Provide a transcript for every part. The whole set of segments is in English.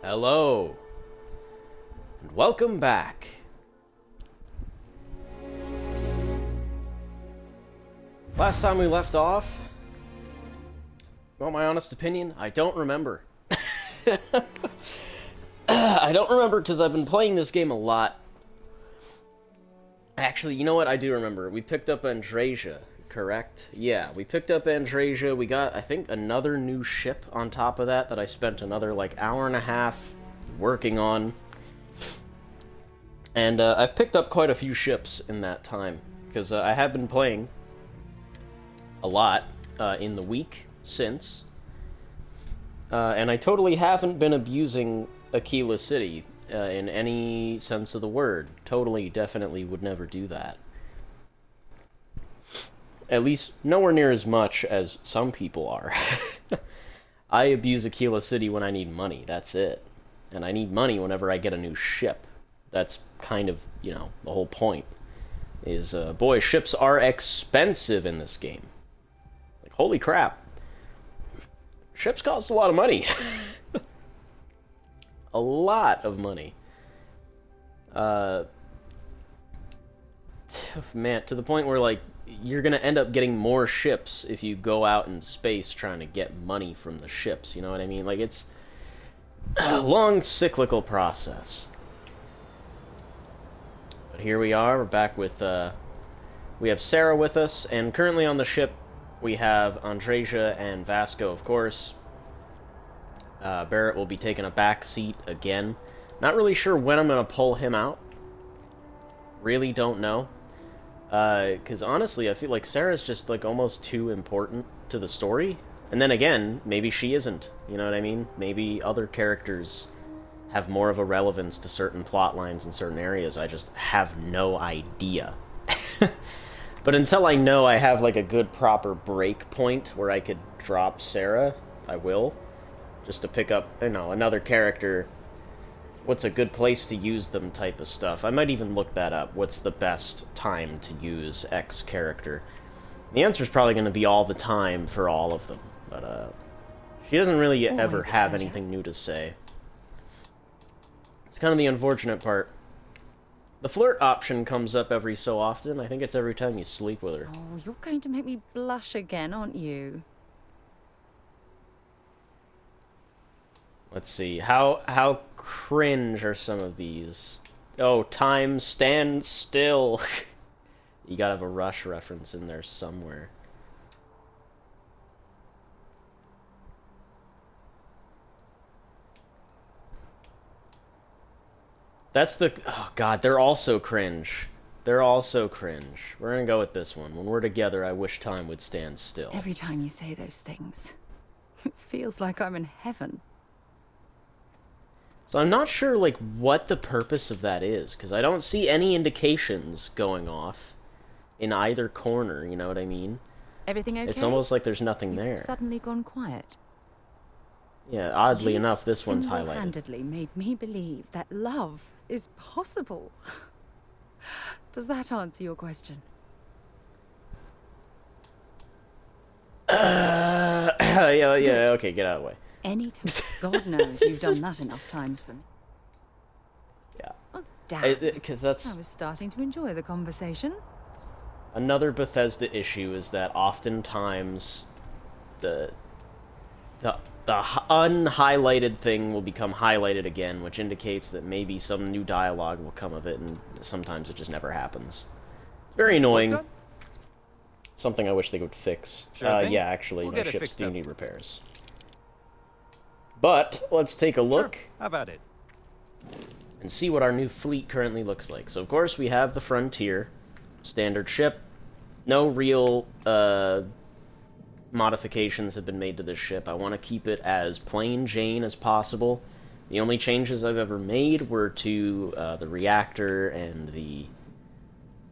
Hello, and welcome back. Last time we left off, want my honest opinion? I don't remember. I don't remember because I've been playing this game a lot. Actually, you know what? I do remember. We picked up Andrasia, correct? Yeah, we picked up Andrasia. We got, I think, another new ship on top of that I spent another, like, hour and a half working on. And I've picked up quite a few ships in that time, because I have been playing a lot in the week since. And I totally haven't been abusing Aquila City in any sense of the word. Totally, definitely would never do that. At least nowhere near as much as some people are. I abuse Aquila City when I need money, that's it. And I need money whenever I get a new ship. That's kind of, you know, the whole point. Is, boy, ships are expensive in this game. Like, holy crap. Ships cost a lot of money. A lot of money. Man, to the point where, like, you're gonna end up getting more ships if you go out in space trying to get money from the ships, you know what I mean? Like, it's a long cyclical process. But here we are, we're back with, we have Sarah with us, and currently on the ship we have Andrasia and Vasco, of course. Barrett will be taking a back seat again. Not really sure when I'm gonna pull him out. Really don't know. Because honestly, I feel like Sarah's just, like, almost too important to the story. And then again, maybe she isn't, you know what I mean? Maybe other characters have more of a relevance to certain plot lines in certain areas. I just have no idea. But until I know I have, like, a good proper break point where I could drop Sarah, I will. Just to pick up, you know, another character. What's a good place to use them type of stuff. I might even look that up. What's the best time to use X character? The answer is probably going to be all the time for all of them. But, she doesn't really ever have anything new to say. It's kind of the unfortunate part. The flirt option comes up every so often. I think it's every time you sleep with her. Oh, you're going to make me blush again, aren't you? Let's see. How cringe are some of these? Oh, time stand still. You gotta have a Rush reference in there somewhere. That's the... Oh, God, they're all so cringe. They're all so cringe. We're gonna go with this one. When we're together, I wish time would stand still. Every time you say those things, it feels like I'm in heaven. So I'm not sure, like, what the purpose of that is, because I don't see any indications going off in either corner, you know what I mean? Everything okay? It's almost like there's nothing there. You've suddenly gone quiet. Yeah, oddly enough, this one's highlighted. Single-handedly made me believe that love is possible. Does that answer your question? Yeah, okay, get out of the way. Anytime. God knows you've done that enough times for me. Yeah. Oh, damn. Because that's... I was starting to enjoy the conversation. Another Bethesda issue is that oftentimes the unhighlighted thing will become highlighted again, which indicates that maybe some new dialogue will come of it, and sometimes it just never happens. Very annoying. Something I wish they would fix. Sure yeah, actually, we'll my get it ships fixed do up. need repairs. But let's take a look. Sure. How about it? And see what our new fleet currently looks like. So, of course, we have the Frontier. Standard ship. No real modifications have been made to this ship. I want to keep it as plain Jane as possible. The only changes I've ever made were to the reactor and the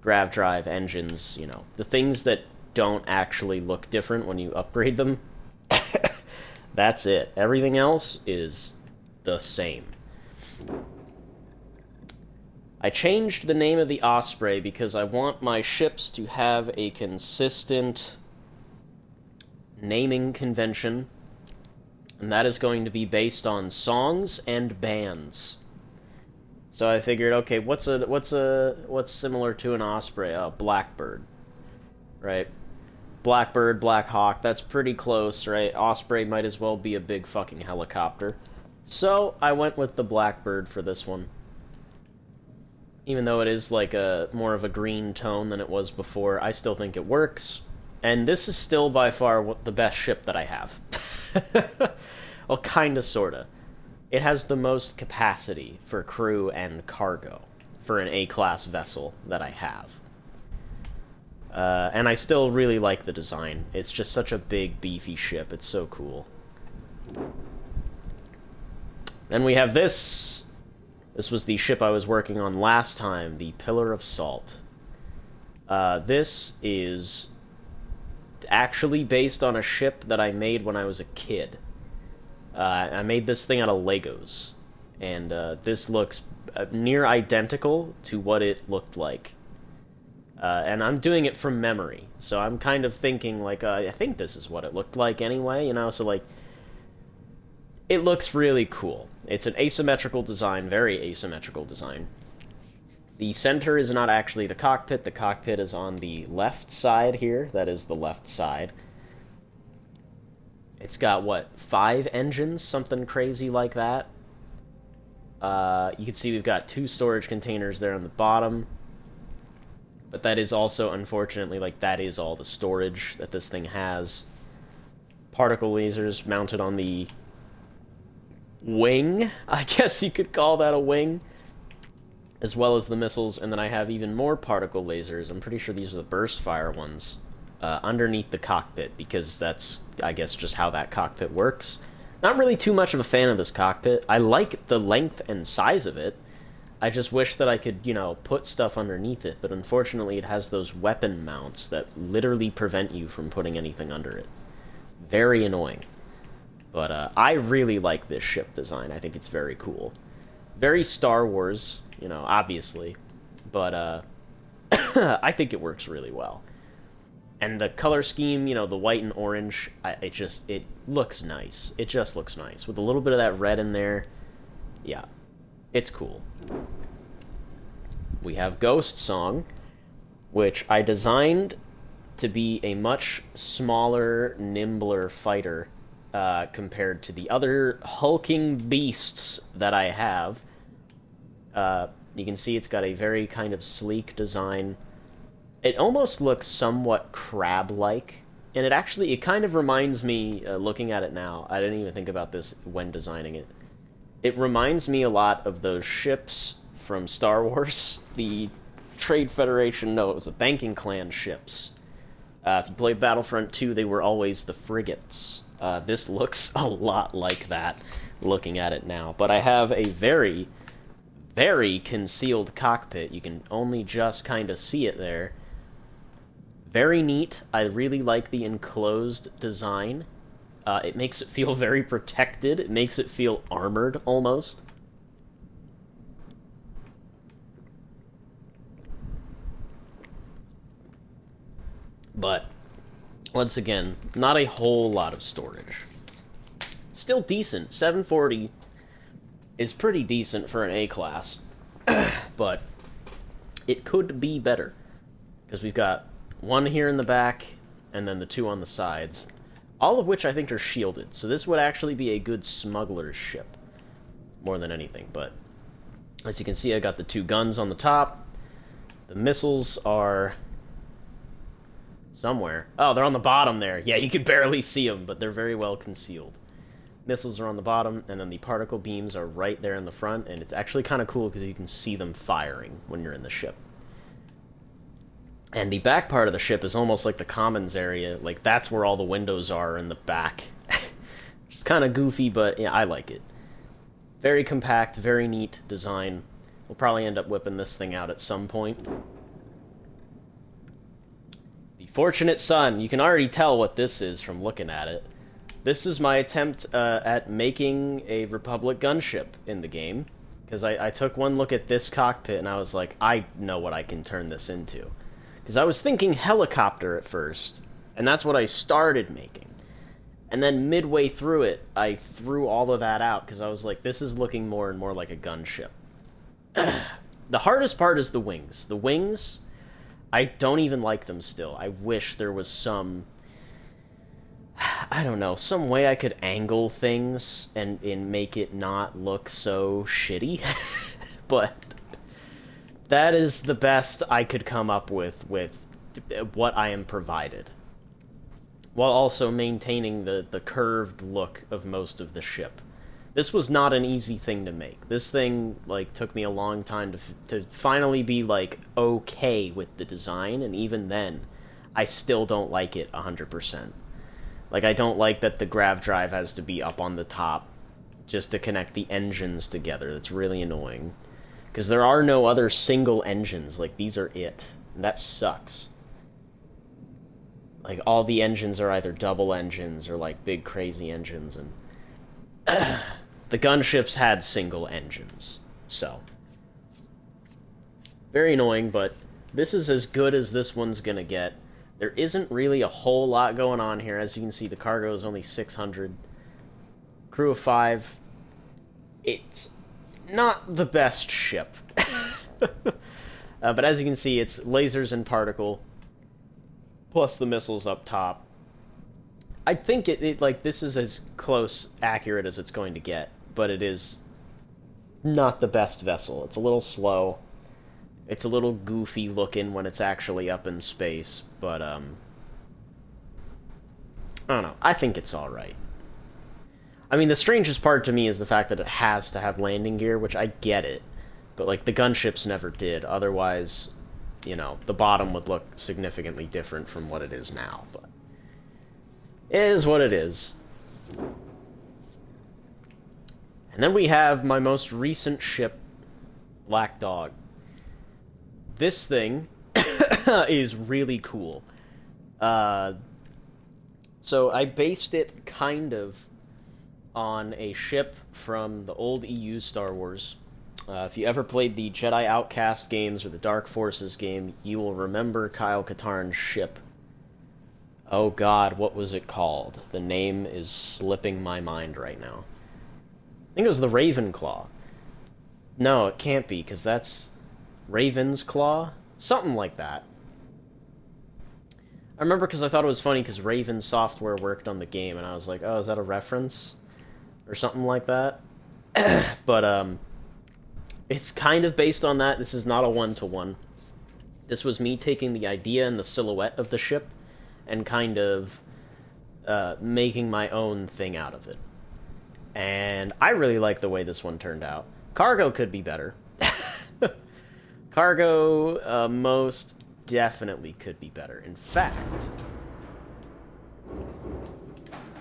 grav drive engines, you know, the things that don't actually look different when you upgrade them. That's it. Everything else is the same. I changed the name of the Osprey because I want my ships to have a consistent naming convention And that is going to be based on songs and bands. So I figured, okay, what's similar to an osprey? Blackbird, right? Blackbird, Black Hawk, that's pretty close, right? Osprey might as well be a big fucking helicopter. So I went with the Blackbird for this one. Even though it is like a more of a green tone than it was before, I still think it works. And this is still by far the best ship that I have. Well, kinda, sorta. It has the most capacity for crew and cargo for an A-class vessel that I have. And I still really like the design. It's just such a big, beefy ship. It's so cool. Then we have this. This was the ship I was working on last time, the Pillar of Salt. This is actually based on a ship that I made when I was a kid. I made this thing out of Legos, and this looks near identical to what it looked like. And I'm doing it from memory, so I'm kind of thinking, like, I think this is what it looked like anyway, you know, so, like, it looks really cool. It's an asymmetrical design, very asymmetrical design. The center is not actually the cockpit is on the left side here, that is the left side. It's got, what, 5 engines? Something crazy like that. You can see we've got 2 storage containers there on the bottom. But that is also, unfortunately, like, that is all the storage that this thing has. Particle lasers mounted on the wing. I guess you could call that a wing. As well as the missiles, and then I have even more particle lasers. I'm pretty sure these are the burst fire ones. Underneath the cockpit, because that's, I guess, just how that cockpit works. Not really too much of a fan of this cockpit. I like the length and size of it. I just wish that I could, you know, put stuff underneath it, but unfortunately it has those weapon mounts that literally prevent you from putting anything under it. Very annoying. But I really like this ship design. I think it's very cool. Very Star Wars, you know, obviously. But I think it works really well. And the color scheme, you know, the white and orange, it looks nice. It just looks nice. With a little bit of that red in there, yeah, it's cool. We have Ghost Song, which I designed to be a much smaller, nimbler fighter compared to the other hulking beasts that I have. You can see it's got a very kind of sleek design. It almost looks somewhat crab-like, and it kind of reminds me, looking at it now, I didn't even think about this when designing it. It reminds me a lot of those ships from Star Wars, the Trade Federation, no, it was the Banking Clan ships. If you played Battlefront 2, they were always the frigates. This looks a lot like that, looking at it now. But I have a very, very concealed cockpit. You can only just kind of see it there. Very neat. I really like the enclosed design. It makes it feel very protected. It makes it feel armored, almost. But, once again, not a whole lot of storage. Still decent. 740 is pretty decent for an A-class. But it could be better. Because we've got one here in the back, and then the 2 on the sides. All of which I think are shielded. So this would actually be a good smuggler's ship. More than anything. But, as you can see, I got the 2 guns on the top. The missiles are somewhere. Oh, they're on the bottom there. Yeah, you can barely see them, but they're very well concealed. Missiles are on the bottom, and then the particle beams are right there in the front, and it's actually kind of cool because you can see them firing when you're in the ship. And the back part of the ship is almost like the commons area. Like, that's where all the windows are in the back. Which is kind of goofy, but yeah, I like it. Very compact, very neat design. We'll probably end up whipping this thing out at some point. The Fortunate Son. You can already tell what this is from looking at it. This is my attempt at making a Republic gunship in the game. Because I took one look at this cockpit and I was like, I know what I can turn this into. Because I was thinking helicopter at first, and that's what I started making. And then midway through it, I threw all of that out because I was like, this is looking more and more like a gunship. The hardest part is the wings. The wings, I don't even like them still. I wish there was some, I don't know, some way I could angle things and make it not look so shitty. But that is the best I could come up with what I am provided, while also maintaining the curved look of most of the ship. This was not an easy thing to make. This thing, like, took me a long time to finally be, like, okay with the design, and even then, I still don't like it 100%. Like, I don't like that the grav drive has to be up on the top just to connect the engines together. That's really annoying. Because there are no other single engines, like, these are it. And that sucks. Like, all the engines are either double engines or, like, big crazy engines, and the gunships had single engines, so very annoying, but this is as good as this one's gonna get. There isn't really a whole lot going on here. As you can see, the cargo is only 600. Crew of 5. It's not the best ship. But as you can see, it's lasers and particle, plus the missiles up top. I think like, this is as close, accurate as it's going to get, but it is not the best vessel. It's a little slow. It's a little goofy looking when it's actually up in space, but, I don't know. I think it's alright. I mean, the strangest part to me is the fact that it has to have landing gear, which I get it, but, like, the gunships never did. Otherwise, you know, the bottom would look significantly different from what it is now, but it is what it is. And then we have my most recent ship, Black Dog. This thing is really cool. So I based it kind of on a ship from the old EU Star Wars. If you ever played the Jedi Outcast games or the Dark Forces game, you will remember Kyle Katarn's ship. Oh god, what was it called? The name is slipping my mind right now. I think it was the Ravenclaw. No, it can't be, because that's Raven's Claw? Something like that. I remember because I thought it was funny because Raven Software worked on the game, and I was like, oh, is that a reference? Or something like that? But, it's kind of based on that. This is not a one-to-one. This was me taking the idea and the silhouette of the ship and kind of making my own thing out of it. And I really like the way this one turned out. Cargo could be better. Cargo most definitely could be better. In fact,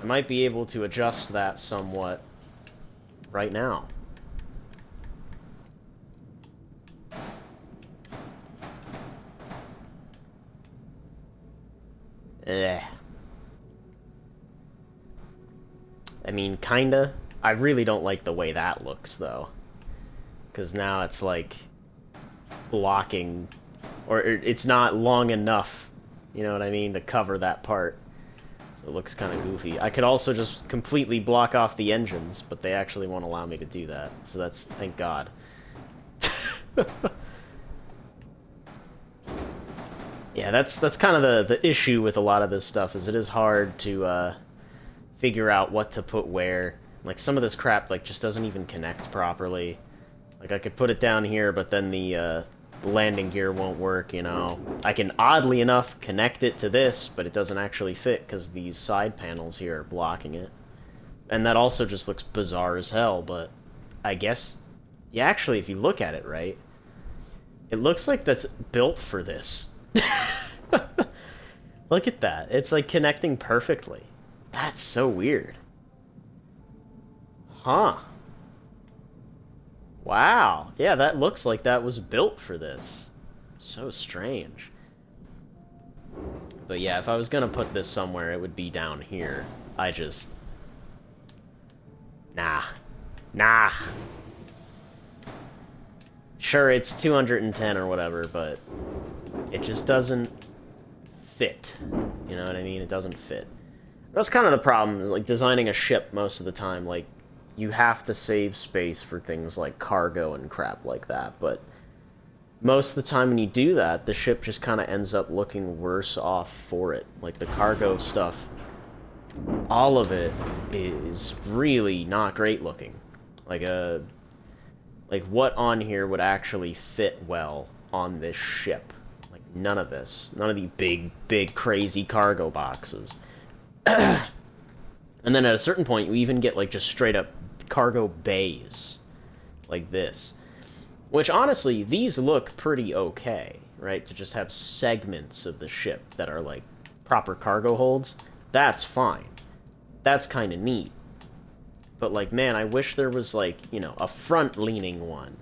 I might be able to adjust that somewhat right now. I mean, kinda. I really don't like the way that looks, though. Because now it's, like, blocking, or it's not long enough, you know what I mean, to cover that part. So it looks kind of goofy. I could also just completely block off the engines, but they actually won't allow me to do that. So that's, thank God. Yeah, that's kind of the issue with a lot of this stuff, is it is hard to figure out what to put where. Like, some of this crap, like, just doesn't even connect properly. Like, I could put it down here, but then the landing gear won't work, you know. I can, oddly enough, connect it to this, but it doesn't actually fit because these side panels here are blocking it. And that also just looks bizarre as hell, but I guess, yeah, actually, if you look at it right, it looks like that's built for this. Look at that. It's, like, connecting perfectly. That's so weird. Huh. Wow. Yeah, that looks like that was built for this. So strange. But yeah, if I was gonna put this somewhere, it would be down here. I just... Nah. Nah. Sure, it's 210 or whatever, but it just doesn't fit. You know what I mean? It doesn't fit. That's kind of the problem, is like designing a ship most of the time. Like, you have to save space for things like cargo and crap like that, but most of the time when you do that, the ship just kind of ends up looking worse off for it. Like, the cargo stuff, all of it is really not great looking. Like what on here would actually fit well on this ship? Like, none of this. None of the big, crazy cargo boxes. And then at a certain point, you even get, like, just straight up cargo bays. Like this. Which, honestly, these look pretty okay, right? To just have segments of the ship that are, like, proper cargo holds. That's fine. That's kind of neat. But, like, man, I wish there was, like, you know, a front-leaning one.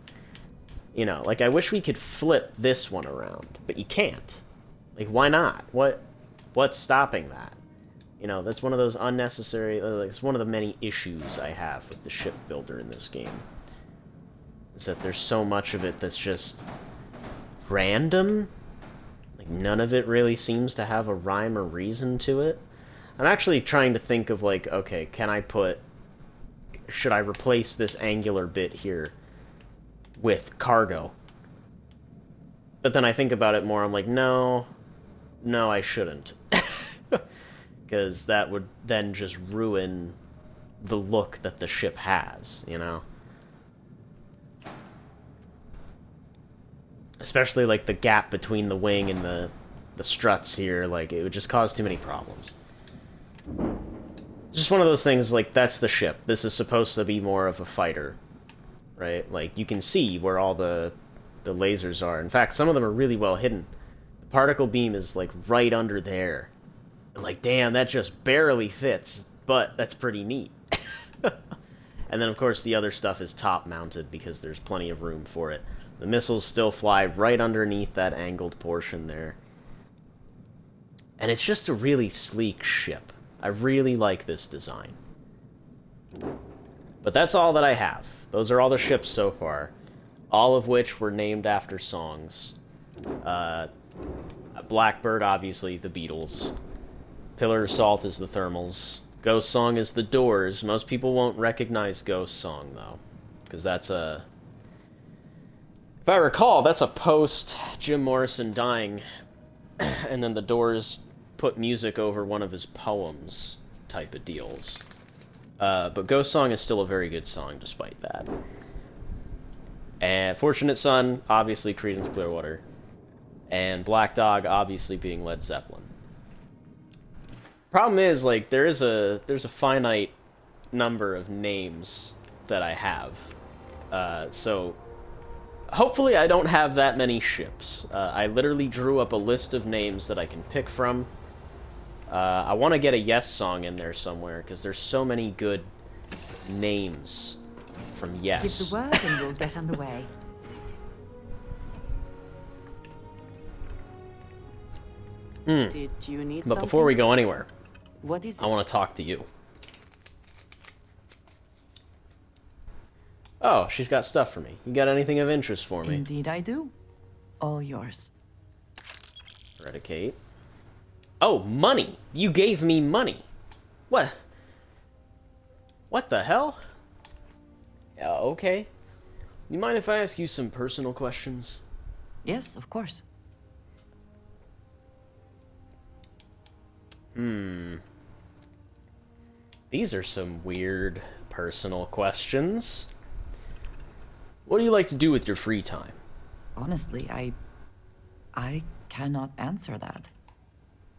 You know, like, I wish we could flip this one around. But you can't. Like, why not? What's stopping that? You know, that's one of those unnecessary... it's one of the many issues I have with the ship builder in this game. Is that there's so much of it that's just random. Like, none of it really seems to have a rhyme or reason to it. I'm actually trying to think of, like, okay, can I put... should I replace this angular bit here with cargo? But then I think about it more, I'm like, no, I shouldn't. Because that would then just ruin the look that the ship has, you know? Especially, like, the gap between the wing and the struts here, like, it would just cause too many problems. It's just one of those things, like, that's the ship. This is supposed to be more of a fighter, right? Like, you can see where all the lasers are. In fact, some of them are really well hidden. The particle beam is, like, right under there. Like, damn, that just barely fits, but that's pretty neat. And then, of course, the other stuff is top-mounted because there's plenty of room for it. The missiles still fly right underneath that angled portion there. And it's just a really sleek ship. I really like this design. But that's all that I have. Those are all the ships so far. All of which were named after songs. Blackbird, obviously, the Beatles. Pillar of Salt is the Thermals. Ghost Song is the Doors. Most people won't recognize Ghost Song, though. Because that's a... if I recall, that's a post Jim Morrison dying. And then the Doors put music over one of his poems type of deals. But Ghost Song is still a very good song despite that. And Fortunate Son, obviously Creedence Clearwater. And Black Dog, obviously being Led Zeppelin. Problem is, like, there's a finite number of names that I have. So hopefully I don't have that many ships. I literally drew up a list of names that I can pick from. I want to get a Yes song in there somewhere, because there's so many good names from Yes. Give the word and we'll get underway. Did you need But something? before we go anywhere, What is it? I want to talk to you. Oh, she's got stuff for me. You got anything of interest for me? Indeed I do. All yours. Eradicate. Oh, money! You gave me money! What? What the hell? Yeah, okay. You mind if I ask you some personal questions? Yes, of course. These are some weird personal questions. What do you like to do with your free time? Honestly, I cannot answer that.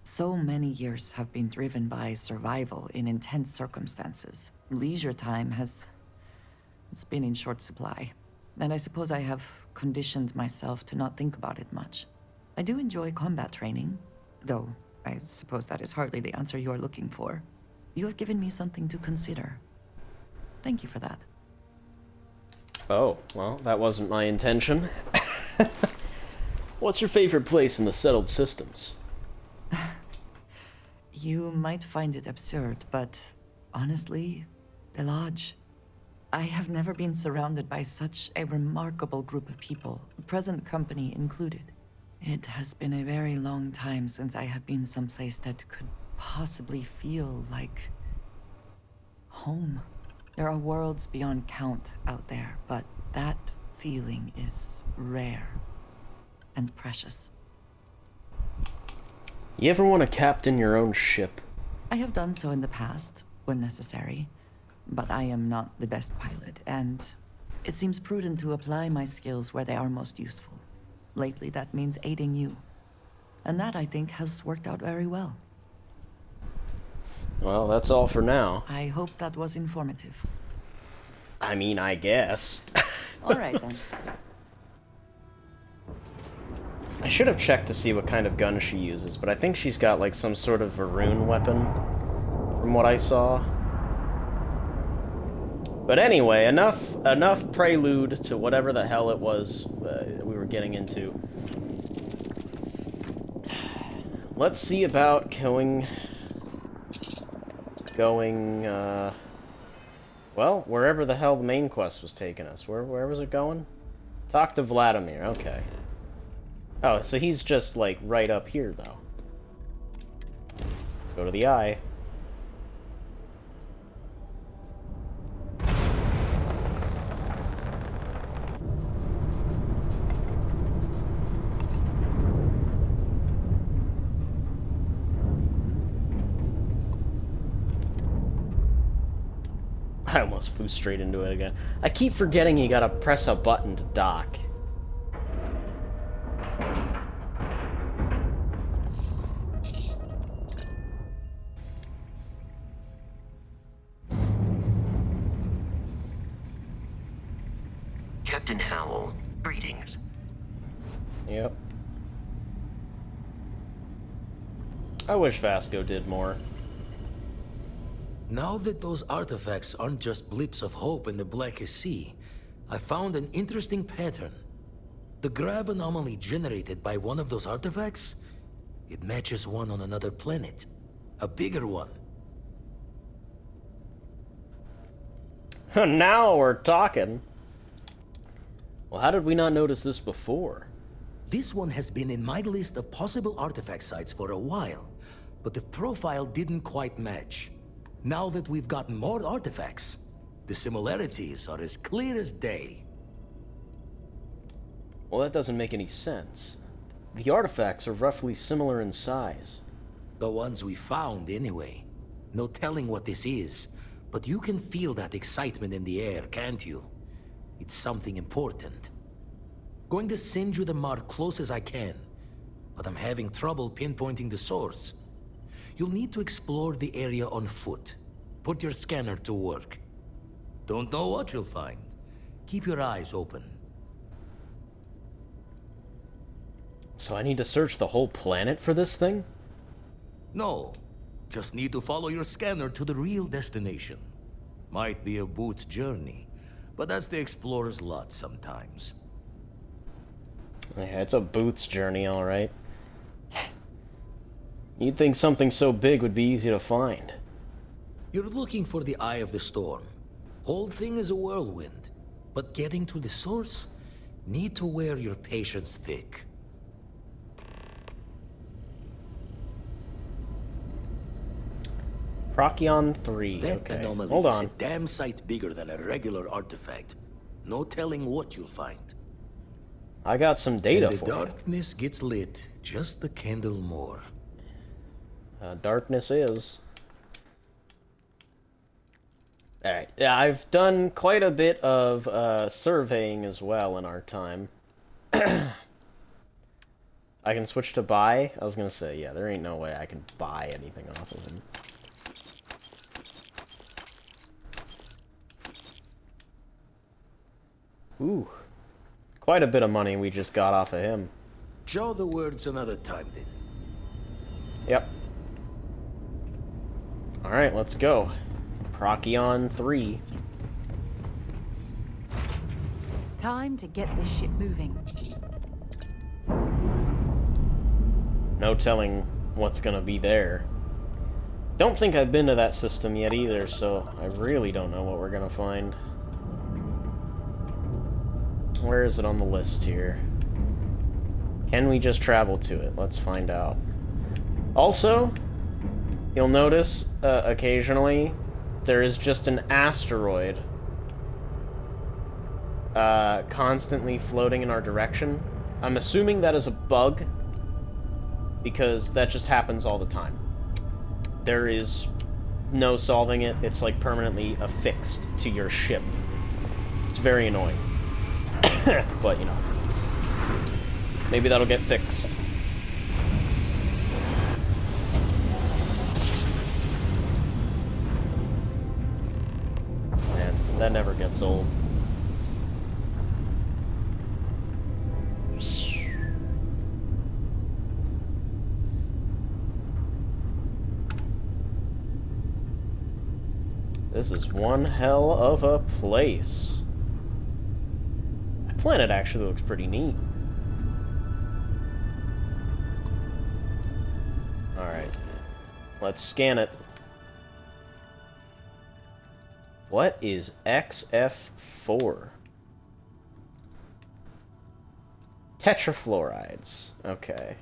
So many years have been driven by survival in intense circumstances. Leisure time it's been in short supply. And I suppose I have conditioned myself to not think about it much. I do enjoy combat training, though I suppose that is hardly the answer you are looking for. You have given me something to consider. Thank you for that. Oh, well, that wasn't my intention. What's your favorite place in the settled systems? You might find it absurd, but honestly, the Lodge. I have never been surrounded by such a remarkable group of people, present company included. It has been a very long time since I have been someplace that could possibly feel like home. There are worlds beyond count out there, but that feeling is rare and precious. You ever want to captain your own ship? I have done so in the past, when necessary, but I am not the best pilot, and it seems prudent to apply my skills where they are most useful. Lately, that means aiding you. And that, I think, has worked out very well. Well, that's all for now. I hope that was informative. I mean, I guess. All right, then. I should have checked to see what kind of gun she uses, but I think she's got like some sort of Varun weapon, from what I saw. But anyway, enough prelude to whatever the hell it was we were getting into. Let's see about well, wherever the hell the main quest was taking us. Where was it going? Talk to Vladimir, okay. Oh, so he's just, like, right up here, though. Let's go to the eye. I almost flew straight into it again. I keep forgetting you gotta press a button to dock. Captain Howell, greetings. Yep. I wish Vasco did more. Now that those artifacts aren't just blips of hope in the blackest sea, I found an interesting pattern. The grav anomaly generated by one of those artifacts, it matches one on another planet. A bigger one. Now we're talking. Well, how did we not notice this before? This one has been in my list of possible artifact sites for a while, but the profile didn't quite match. Now that we've gotten more artifacts, the similarities are as clear as day. Well, that doesn't make any sense. The artifacts are roughly similar in size. The ones we found, anyway. No telling what this is, but you can feel that excitement in the air, can't you? It's something important. Going to send you the mark close as I can, but I'm having trouble pinpointing the source. You'll need to explore the area on foot. Put your scanner to work. Don't know what you'll find. Keep your eyes open. So I need to search the whole planet for this thing? No, just need to follow your scanner to the real destination. Might be a boot's journey, but that's the explorer's lot sometimes. Yeah, it's a Booth's journey, alright. You'd think something so big would be easy to find. You're looking for the eye of the storm. Whole thing is a whirlwind, but getting to the source, need to wear your patience thick. Procyon 3, That okay. anomaly Hold is on. a damn sight bigger than a regular artifact. No telling what you'll find. I got some data And the for you. darkness gets lit just a candle more. Darkness is. Alright, yeah, I've done quite a bit of surveying as well in our time. I can switch to buy? I was gonna say, yeah, there ain't no way I can buy anything off of him. Ooh. Quite a bit of money we just got off of him. Jaw the words another time then. Yep. Alright, let's go. Procyon 3. Time to get this ship moving. No telling what's gonna be there. Don't think I've been to that system yet either, so I really don't know what we're gonna find. Where is it on the list here? Can we just travel to it? Let's find out. Also, you'll notice occasionally there is just an asteroid constantly floating in our direction. I'm assuming that is a bug, because that just happens all the time. There is no solving it. It's like permanently affixed to your ship. It's very annoying. But, you know, maybe that'll get fixed. Man, that never gets old. This is one hell of a place. That planet actually looks pretty neat. Alright. Let's scan it. What is XF4? Tetrafluorides. Okay.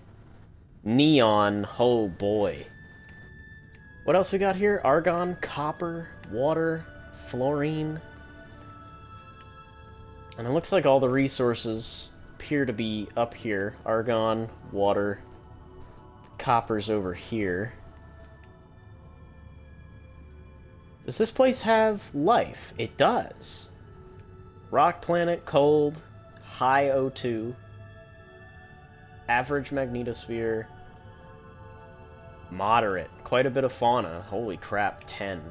Neon. Oh boy. What else we got here? Argon, copper, water, fluorine. And it looks like all the resources appear to be up here. Argon, water, copper's over here. Does this place have life? It does. Rock planet, cold, high O2, average magnetosphere, moderate. Quite a bit of fauna. Holy crap, 10.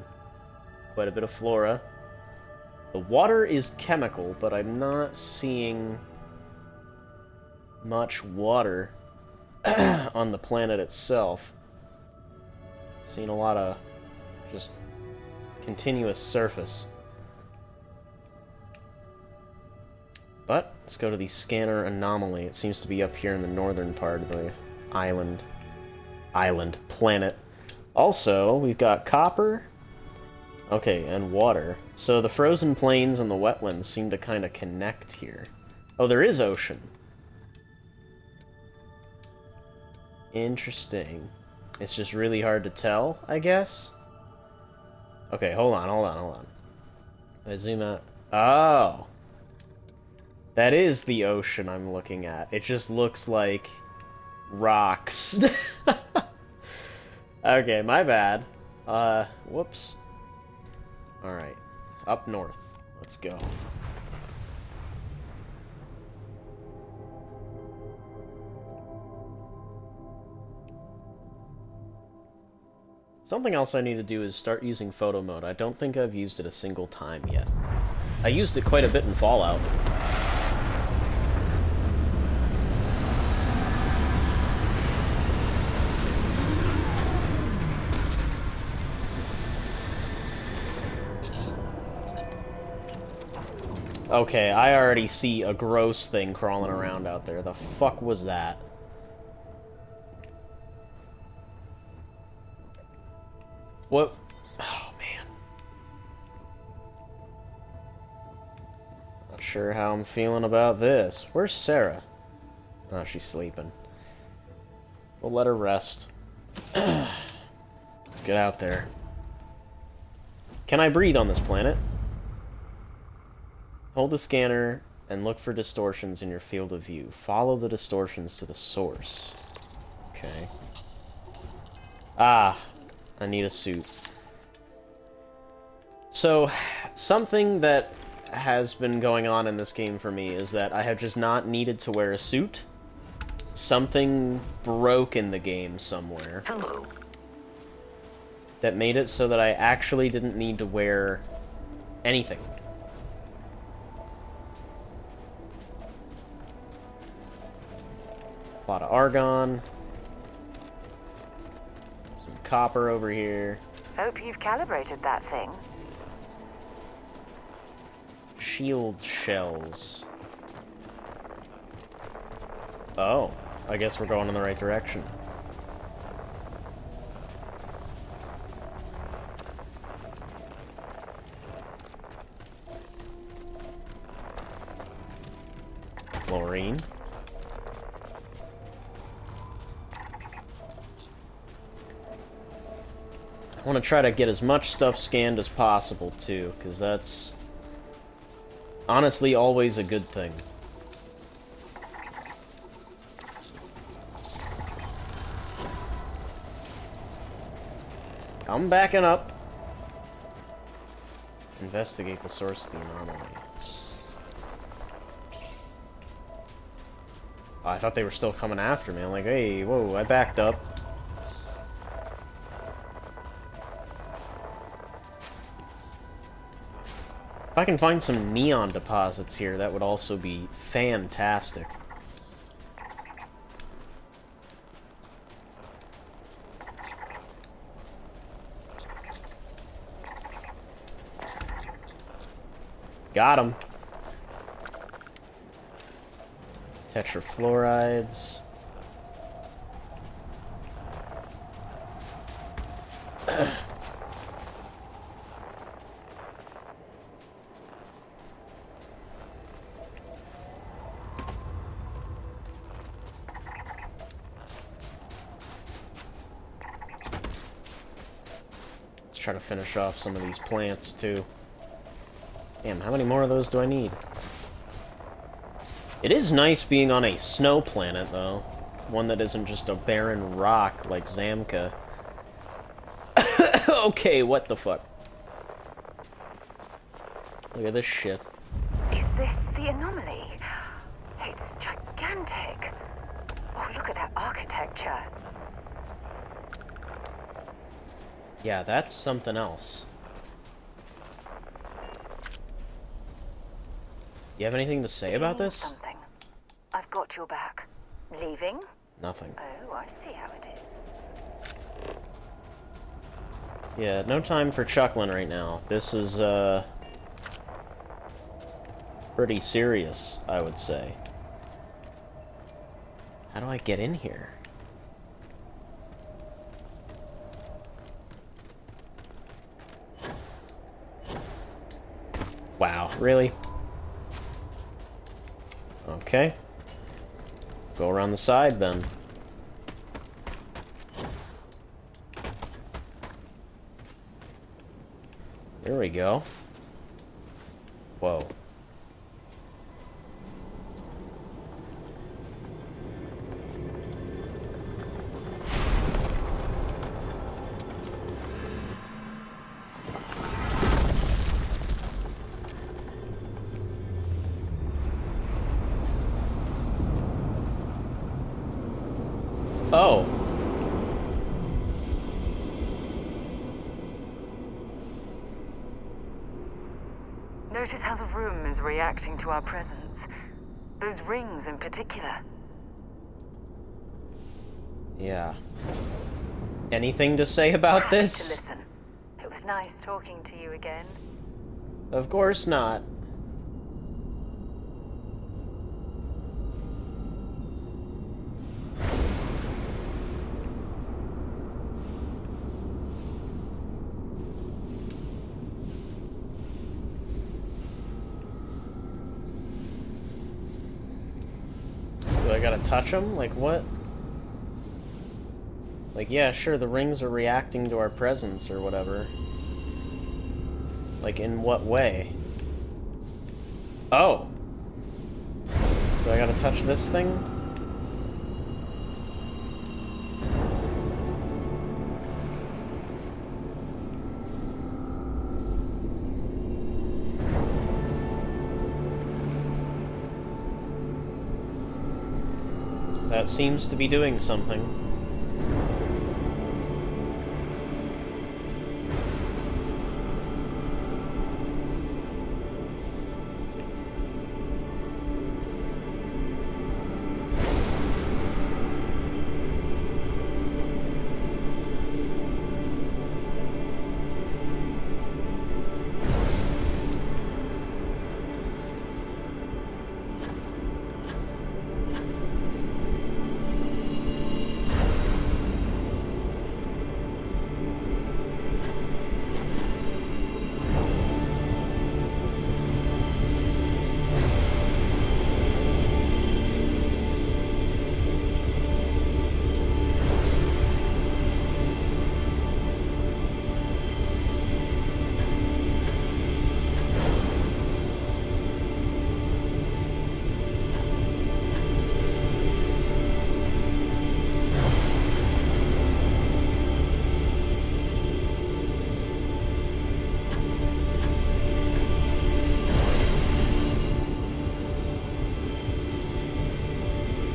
Quite a bit of flora. The water is chemical, but I'm not seeing much water on the planet itself. Seeing a lot of just continuous surface. But let's go to the scanner anomaly. It seems to be up here in the northern part of the planet. Also, we've got copper. Okay, and water. So the frozen plains and the wetlands seem to kind of connect here. Oh, there is ocean. Interesting. It's just really hard to tell, I guess? Okay, hold on. I zoom out. Oh! That is the ocean I'm looking at. It just looks like rocks. Okay, my bad. Whoops. Alright, up north. Let's go. Something else I need to do is start using photo mode. I don't think I've used it a single time yet. I used it quite a bit in Fallout. Okay, I already see a gross thing crawling around out there. The fuck was that? What? Oh, man. Not sure how I'm feeling about this. Where's Sarah? Oh, she's sleeping. We'll let her rest. Let's get out there. Can I breathe on this planet? Hold the scanner and look for distortions in your field of view. Follow the distortions to the source. Okay. Ah, I need a suit. So, something that has been going on in this game for me is that I have just not needed to wear a suit. Something broke in the game somewhere. Hello. That made it so that I actually didn't need to wear anything. A lot of argon. Some copper over here. Hope you've calibrated that thing. Shield shells. Oh, I guess we're going in the right direction. Fluorine. I want to try to get as much stuff scanned as possible, too, because that's honestly always a good thing. I'm backing up. Investigate the source of the anomaly. Oh, I thought they were still coming after me. I'm like, hey, whoa, I backed up. If I can find some neon deposits here, that would also be fantastic. Got him. Tetrafluorides. Let's try to finish off some of these plants too. Damn, how many more of those do I need? It is nice being on a snow planet, though. One that isn't just a barren rock like Zamka. Okay, what the fuck? Look at this shit. Is this the anomaly? It's gigantic. Oh, look at that architecture. Yeah, that's something else. You have anything to say about this? Something. I've got your back. Leaving? Nothing. Oh, I see how it is. Yeah, no time for chuckling right now. This is, pretty serious, I would say. How do I get in here? Wow, really? Okay. Go around the side, then. There we go. Whoa. Oh. Notice how the room is reacting to our presence. Those rings in particular. Yeah. Anything to say about To this? listen. It was nice talking to you again. Of course not. Do I gotta touch them? Like, what? Like, yeah, sure, the rings are reacting to our presence or whatever. Like, in what way? Oh! Do I gotta touch this thing? That seems to be doing something.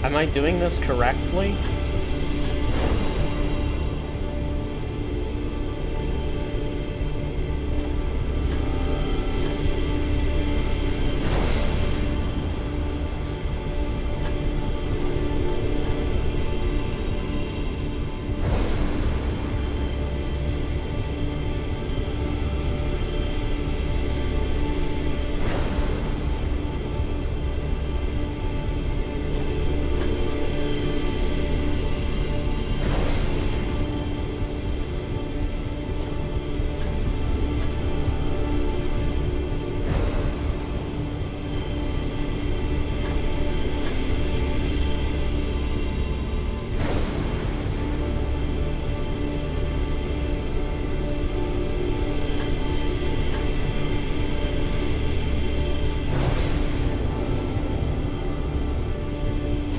Am I doing this correctly?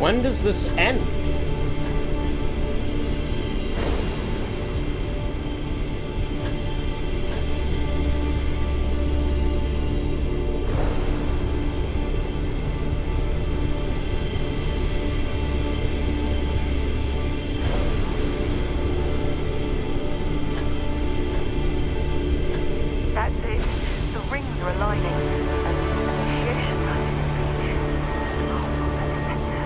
When does this end? That's it. The rings are aligning. An initiation rite in reach. Complex center.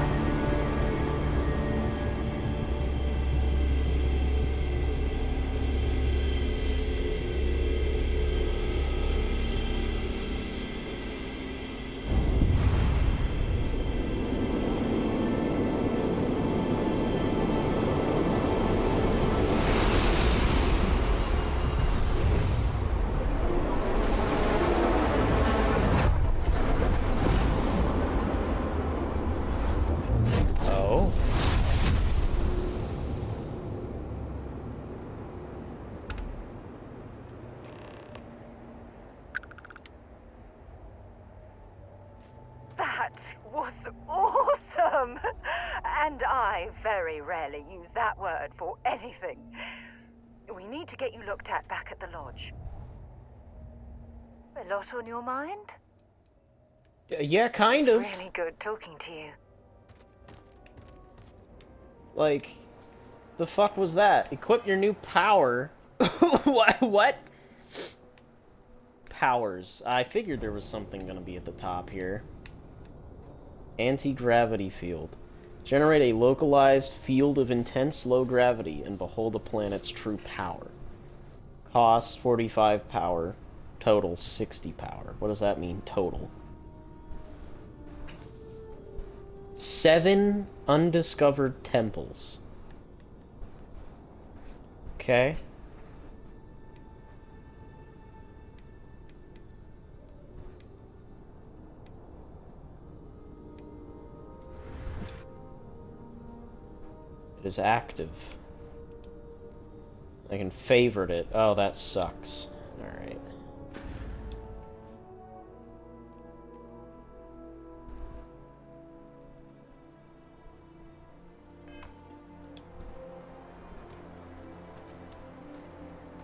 Oh. That was awesome! And I very rarely use that word for anything. We need to get you looked at back at the lodge. A lot on your mind? Yeah, kind of. It's really good talking to you. Like, the fuck was that? Equip your new power. What? Powers. I figured there was something gonna be at the top here. Anti-gravity field. Generate a localized field of intense low gravity and behold a planet's true power. Cost 45 power. Total 60 power. What does that mean, total? 7 undiscovered temples. Okay. It is active. I can favorite it. Oh, that sucks. Alright.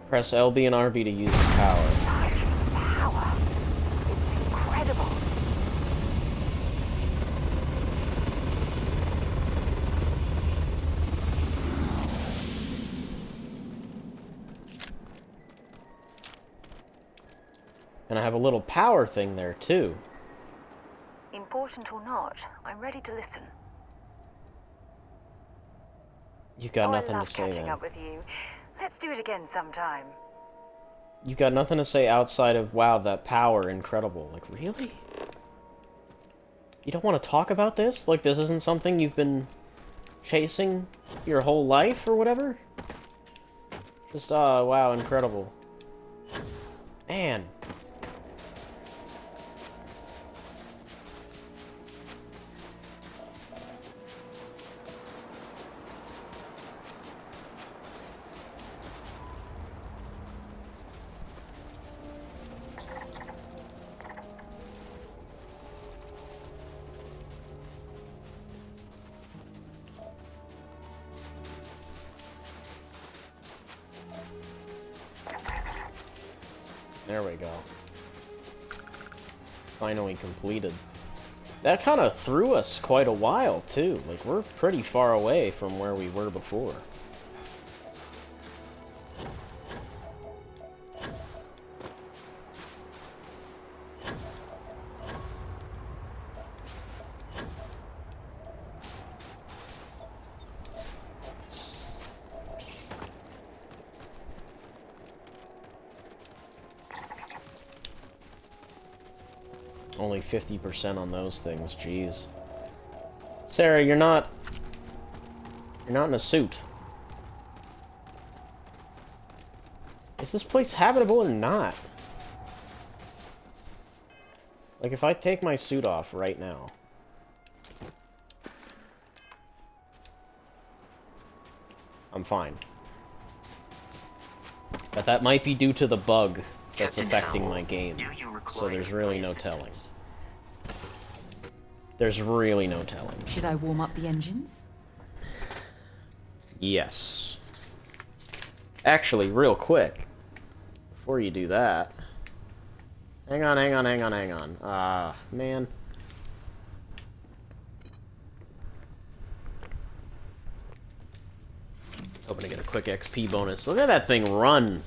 Press LB and RB to use the power. Power. It's incredible. And I have a little power thing there, too. Important or not, I'm ready to listen. You got nothing I to love say catching then. up with you. Let's do it again sometime. You got nothing to say outside of, wow, that power, incredible. Like, really? You don't want to talk about this? Like, this isn't something you've been chasing your whole life or whatever? Just, wow, incredible. Man. There we go. Finally completed. That kind of threw us quite a while, too. Like, we're pretty far away from where we were before. Only 50% on those things, jeez. Sarah, you're not in a suit. Is this place habitable or not? Like, if I take my suit off right now... I'm fine. But that might be due to the bug that's Captain affecting Howell, my game. do you require So there's really my no assistance? telling. There's really no telling. Should I warm up the engines? Yes. Actually, real quick, before you do that... Hang on. Ah, man. Hoping to get a quick XP bonus. Look at that thing run!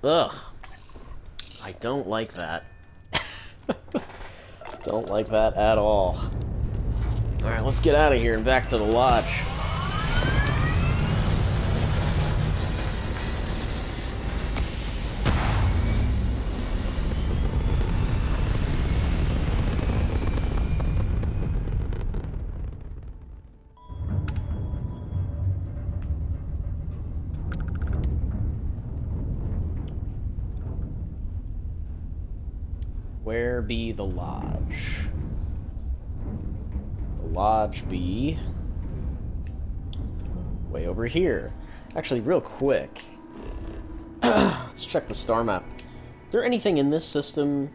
Ugh. I don't like that. Don't like that at all. Alright, let's get out of here and back to the lodge. Where be the lodge? The lodge be... way over here. Actually, real quick. Let's check the star map. Is there anything in this system...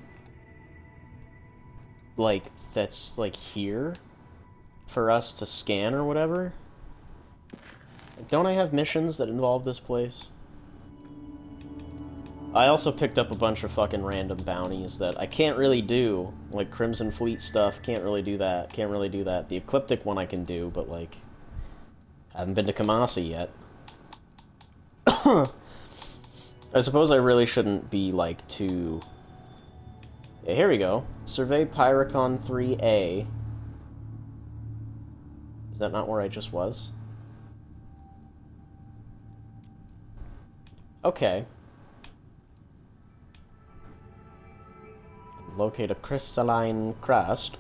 like, that's, like, here? For us to scan or whatever? Don't I have missions that involve this place? I also picked up a bunch of fucking random bounties that I can't really do. Like Crimson Fleet stuff, can't really do that. Can't really do that. The Ecliptic one I can do, but like... I haven't been to Kamasi yet. I suppose I really shouldn't be like too... Yeah, here we go. Survey Pyracon 3A. Is that not where I just was? Okay. Locate a crystalline crust.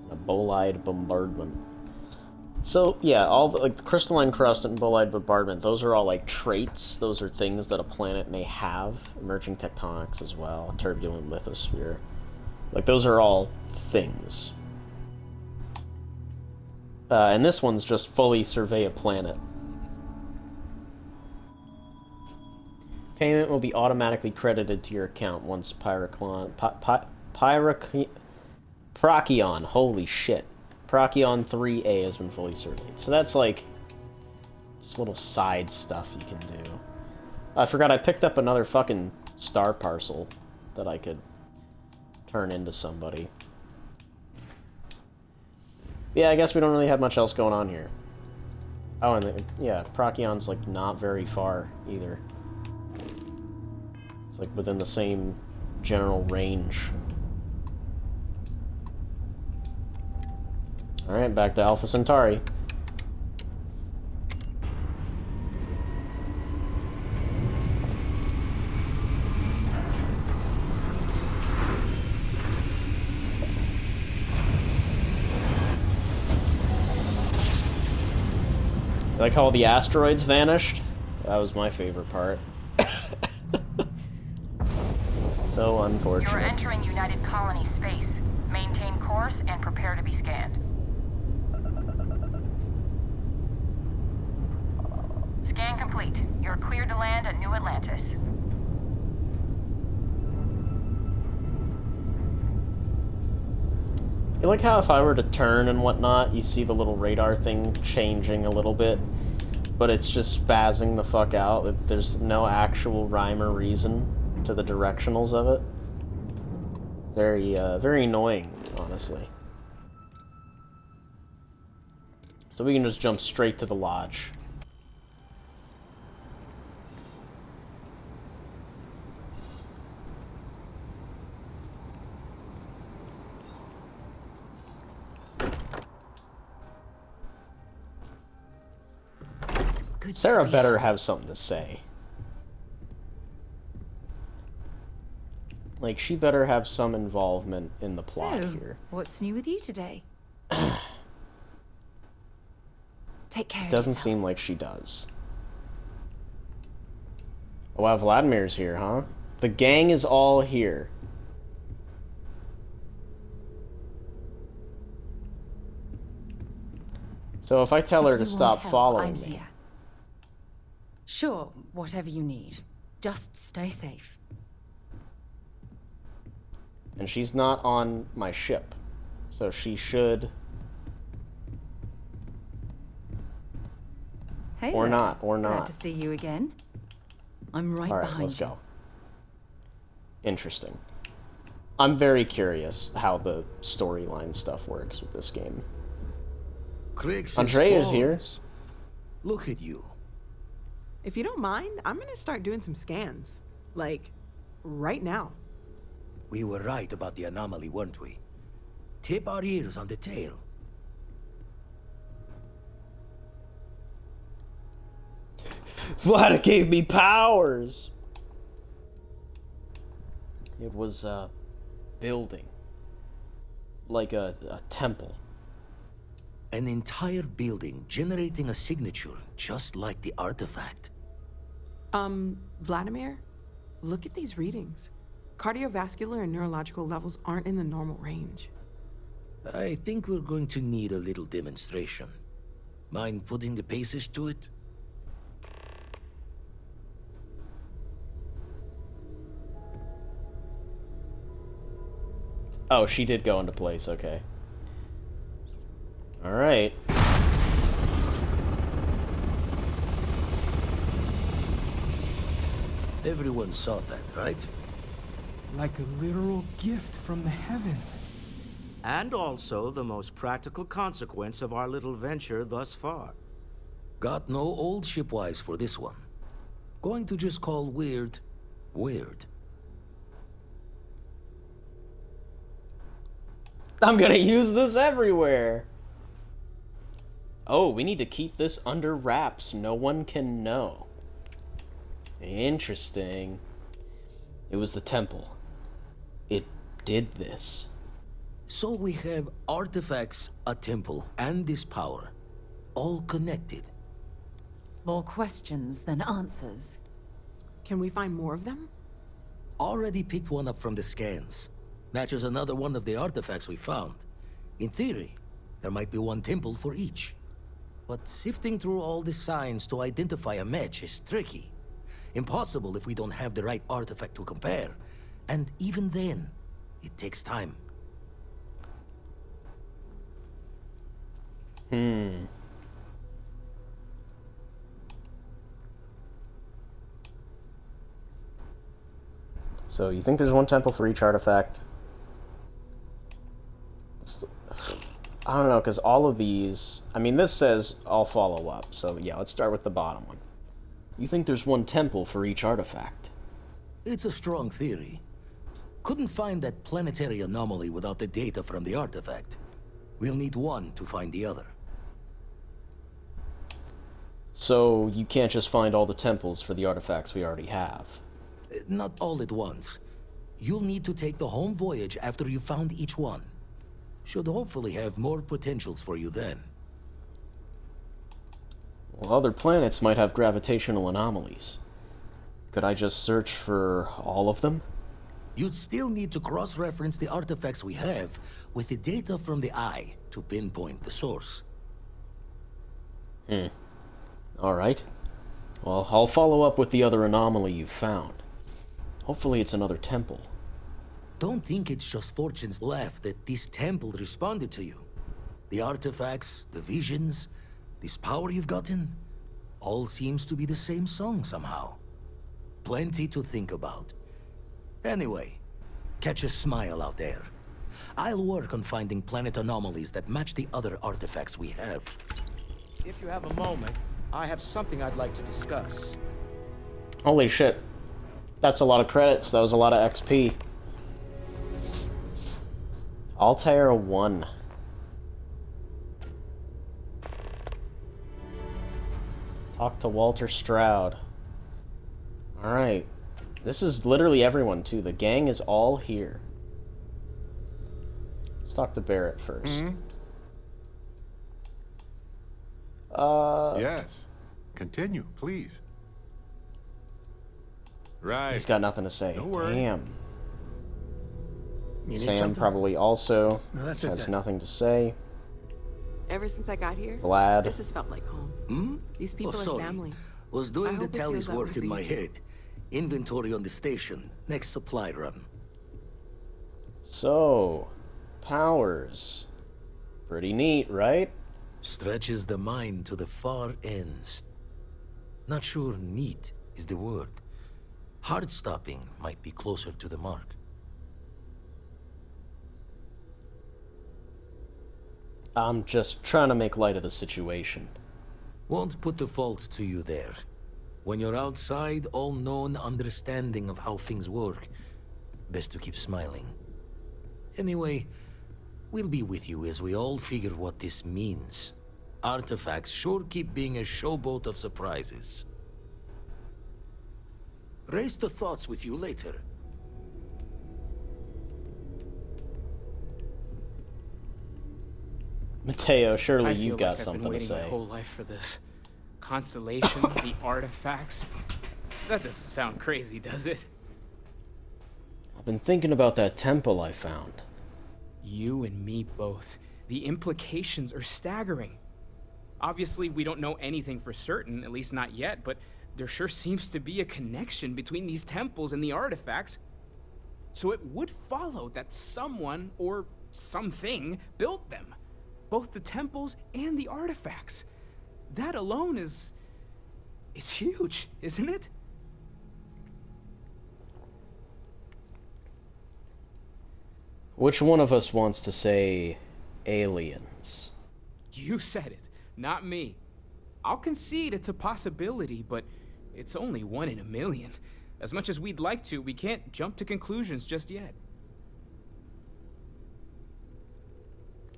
A bolide bombardment. So, yeah, all the, like, the crystalline crust and bolide bombardment, those are all, like, traits. Those are things that a planet may have. Emerging tectonics as well. Turbulent lithosphere. Like, those are all things. And this one's just fully survey a planet. Payment will be automatically credited to your account once Procyon, holy shit. Procyon 3A has been fully surveyed. So that's like just little side stuff you can do. I forgot I picked up another fucking star parcel that I could turn into somebody. Yeah, I guess we don't really have much else going on here. Oh, and yeah, Procyon's like not very far either. It's like within the same general range. Alright, back to Alpha Centauri. Like how all the asteroids vanished? That was my favorite part. So unfortunate. You're entering United Colony space. Maintain course and prepare to be scanned. Scan complete. You're cleared to land at New Atlantis. You like how if I were to turn and whatnot, you see the little radar thing changing a little bit, but it's just spazzing the fuck out. There's no actual rhyme or reason to the directionals of it. Very annoying, honestly. So we can just jump straight to the lodge. It's good Sarah to be better home. have something to say. Like, she better have some involvement in the plot So, here. what's new with you today? Take care of Doesn't yourself. seem like she does. Oh wow, Vladimir's here, huh? The gang is all here. So if I tell her If to you want stop help, following I'm me... here. Sure, whatever you need. Just stay safe. And she's not on my ship. So she should... Hey Or there. not, or Glad not. to see you again. I'm right Alright, behind let's you. go. Interesting. I'm very curious how the storyline stuff works with this game. Crixus Andrea's here. Paws. Look at you. If you don't mind, I'm gonna start doing some scans. Like, right now. We were right about the anomaly, weren't we? Tip our ears on the tail. Vlada gave me powers! It was a building. Like a temple. An entire building generating a signature just like the artifact. Vladimir, look at these readings. Cardiovascular and neurological levels aren't in the normal range. I think we're going to need a little demonstration. Mind putting the paces to it? Oh, she did go into place, okay. Alright. Everyone saw that, right? Like a literal gift from the heavens. And also the most practical consequence of our little venture thus far. Got no old shipwise for this one. Going to just call weird, weird. I'm gonna use this everywhere! Oh, we need to keep this under wraps. No one can know. Interesting. It was the temple. It did this. So we have artifacts, a temple, and this power. All connected. More questions than answers. Can we find more of them? Already picked one up from the scans. Matches another one of the artifacts we found. In theory, there might be one temple for each. But sifting through all the signs to identify a match is tricky. Impossible if we don't have the right artifact to compare. And even then, it takes time. So, you think there's one temple for each artifact? I don't know, because all of these... I mean, this says I'll follow up, so yeah, let's start with the bottom one. You think there's one temple for each artifact? It's a strong theory. Couldn't find that planetary anomaly without the data from the artifact. We'll need one to find the other. So, you can't just find all the temples for the artifacts we already have? Not all at once. You'll need to take the home voyage after you've found each one. Should hopefully have more potentials for you then. Well, other planets might have gravitational anomalies. Could I just search for all of them? You'd still need to cross-reference the artifacts we have with the data from the eye to pinpoint the source. Alright. Well, I'll follow up with the other anomaly you've found. Hopefully it's another temple. Don't think it's just fortune's left that this temple responded to you. The artifacts, the visions, this power you've gotten, all seems to be the same song somehow. Plenty to think about. Anyway, Catch a smile out there. I'll work on finding planet anomalies that match the other artifacts we have. If you have a moment, I have something I'd like to discuss. Holy shit. That's a lot of credits. That was a lot of XP. Altair 1. Talk to Walter Stroud. Alright. This is literally everyone, too. The gang is all here. Let's talk to Barrett first. Yes. Continue, please. Right. He's got nothing to say. Don't worry. Damn. You need Sam something? probably also No, that's it has then. nothing to say. Ever since I got here, Glad. this has felt like home. These people are sorry. family. Was I doing the hope it tallies feels that way work for in you my too. head. Inventory on the station. Next supply run. So, powers. Pretty neat, right? Stretches the mind to the far ends. Not sure neat is the word. Heart-stopping might be closer to the mark. I'm just trying to make light of the situation. Won't put the faults to you there. When you're outside all-known understanding of how things work, best to keep smiling. Anyway, we'll be with you as we all figure what this means. Artifacts sure keep being a showboat of surprises. Raise the thoughts with you later. Mateo, surely I feel you've got like I've something been to waiting my say. whole life for this. Constellation, the artifacts. That doesn't sound crazy, does it? I've been thinking about that temple I found. You and me both. The implications are staggering. Obviously, we don't know anything for certain, at least not yet, but there sure seems to be a connection between these temples and the artifacts. So it would follow that someone, or something, built them. Both the temples and the artifacts. That alone is... it's huge, isn't it? Which one of us wants to say aliens? You said it, not me. I'll concede it's a possibility, but it's only 1 in a million. As much as we'd like to, we can't jump to conclusions just yet.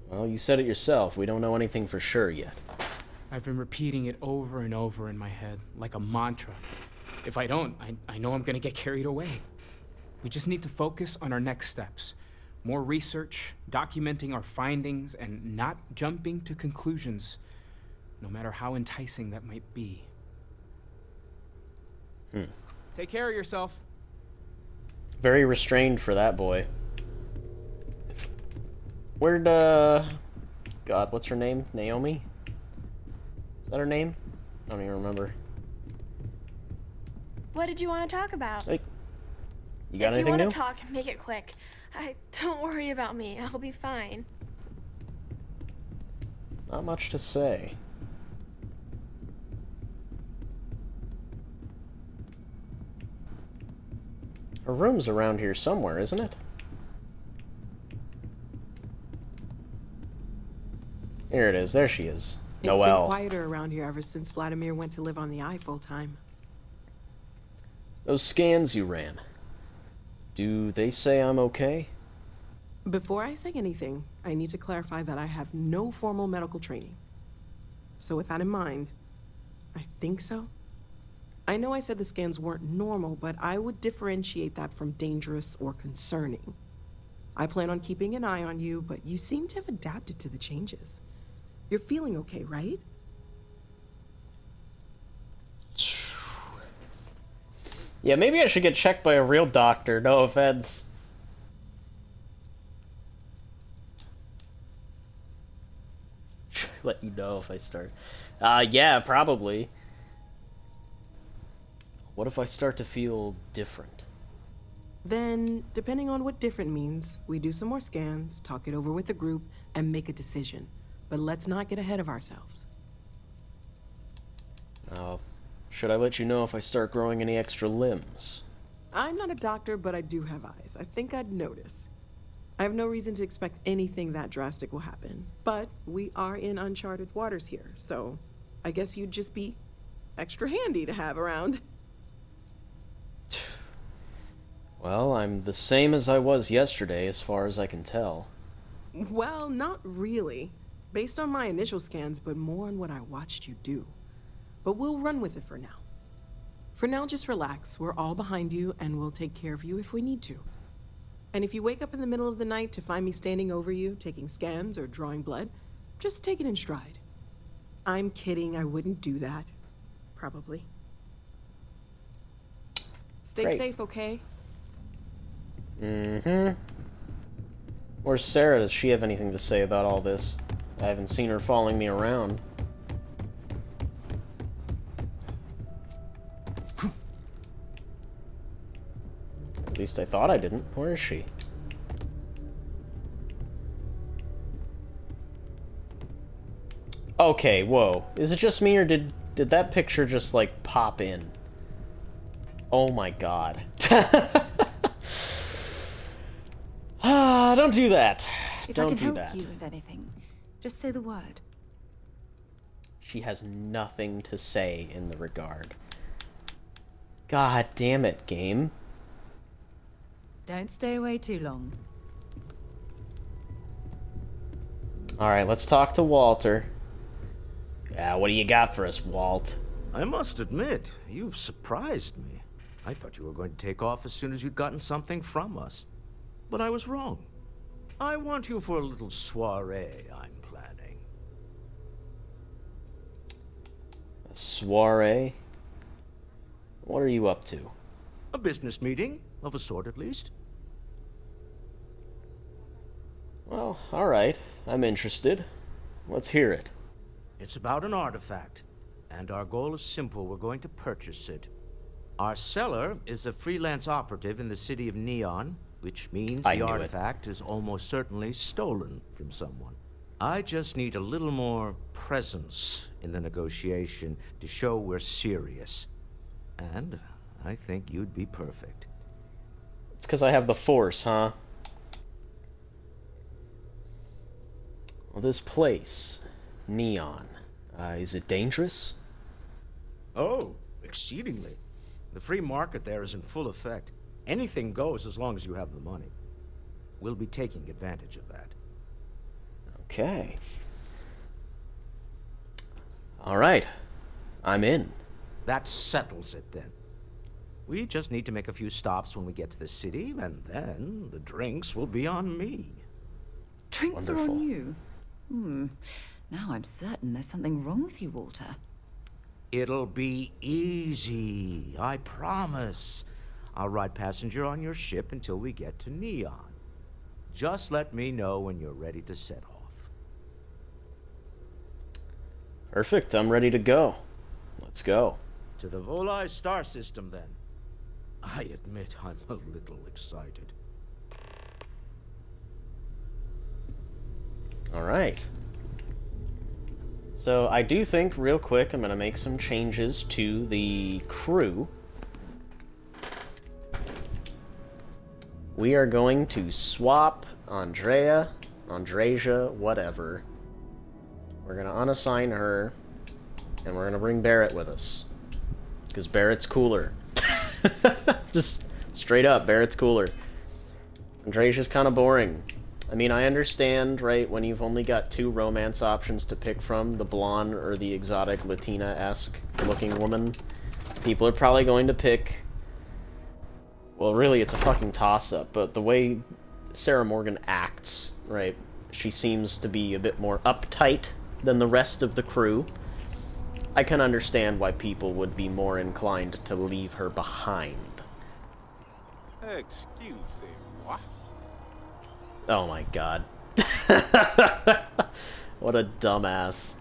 Well, you said it yourself. We don't know anything for sure yet. I've been repeating it over and over in my head, like a mantra. If I don't, I know I'm gonna get carried away. We just need to focus on our next steps. More research, documenting our findings, and not jumping to conclusions, no matter how enticing that might be. Take care of yourself. Very restrained for that boy. Where'd, God, what's her name? Naomi? Is that her name? I don't even remember. What did you want to talk about? Hey, you got if anything you want new? to talk, make it quick. Don't worry about me. I'll be fine. Not much to say. Her room's around here somewhere, isn't it? Here it is. There she is. It's been Noelle. quieter around here ever since Vladimir went to live on the Eye full time. Those scans you ran. Do they say I'm okay? Before I say anything, I need to clarify that I have no formal medical training. So with that in mind, I think so. I know I said the scans weren't normal, but I would differentiate that from dangerous or concerning. I plan on keeping an eye on you, but you seem to have adapted to the changes. You're feeling okay, right? Yeah, maybe I should get checked by a real doctor. No offense. Let you know if I start. Yeah, probably. What if I start to feel different? Then, depending on what different means, we do some more scans, talk it over with the group, and make a decision. But let's not get ahead of ourselves. Should I let you know if I start growing any extra limbs? I'm not a doctor, but I do have eyes. I think I'd notice. I have no reason to expect anything that drastic will happen. But we are in uncharted waters here, so I guess you'd just be extra handy to have around. Well, I'm the same as I was yesterday, as far as I can tell. Well, not really. Based on my initial scans, but more on what I watched you do. But we'll run with it for now. For now, just relax. We're all behind you, and we'll take care of you if we need to. And if you wake up in the middle of the night to find me standing over you, taking scans or drawing blood, just take it in stride. I'm kidding, I wouldn't do that. Probably. Stay Great. safe, okay? Mm-hmm. Where's Sarah? Does she have anything to say about all this? I haven't seen her following me around. At least I thought I didn't. Where is she? Okay, whoa. Is it just me, or did that picture just, like, pop in? Oh my god. Ah, don't do that. If Don't I can do help that. you with anything, just say the word. She has nothing to say in the regard. God damn it, game. Don't stay away too long. Alright, let's talk to Walter. Yeah, what do you got for us, Walt? I must admit, you've surprised me. I thought you were going to take off as soon as you'd gotten something from us. But I was wrong. I want you for a little soiree I'm planning. A soiree? What are you up to? A business meeting, of a sort at least. Well, alright. I'm interested. Let's hear it. It's about an artifact, and our goal is simple. We're going to purchase it. Our seller is a freelance operative in the city of Neon, which means the artifact is almost certainly stolen from someone. I just need a little more presence in the negotiation to show we're serious. And I think you'd be perfect. It's because I have the Force, huh? Well, this place, Neon, is it dangerous? Oh, exceedingly. The free market there is in full effect. Anything goes as long as you have the money. We'll be taking advantage of that. Okay. Alright. I'm in. That settles it then. We just need to make a few stops when we get to the city, and then the drinks will be on me. Drinks are on you? Now I'm certain there's something wrong with you, Walter. It'll be easy, I promise. I'll ride passenger on your ship until we get to Neon. Just let me know when you're ready to set off. Perfect, I'm ready to go. Let's go. To the Volai star system, then. I admit I'm a little excited. Alright. So I do think, real quick, I'm going to make some changes to the crew. We are going to swap Andreja, whatever. We're going to unassign her, and we're going to bring Barrett with us. Because Barrett's cooler. Just straight up, Barrett's cooler. Andreja's kind of boring. I mean, I understand, right, when you've only got two romance options to pick from, the blonde or the exotic Latina-esque looking woman, people are probably going to pick... Well, really, it's a fucking toss-up, but the way Sarah Morgan acts, right, she seems to be a bit more uptight than the rest of the crew. I can understand why people would be more inclined to leave her behind. Excusez-moi. Oh my god. What a dumbass.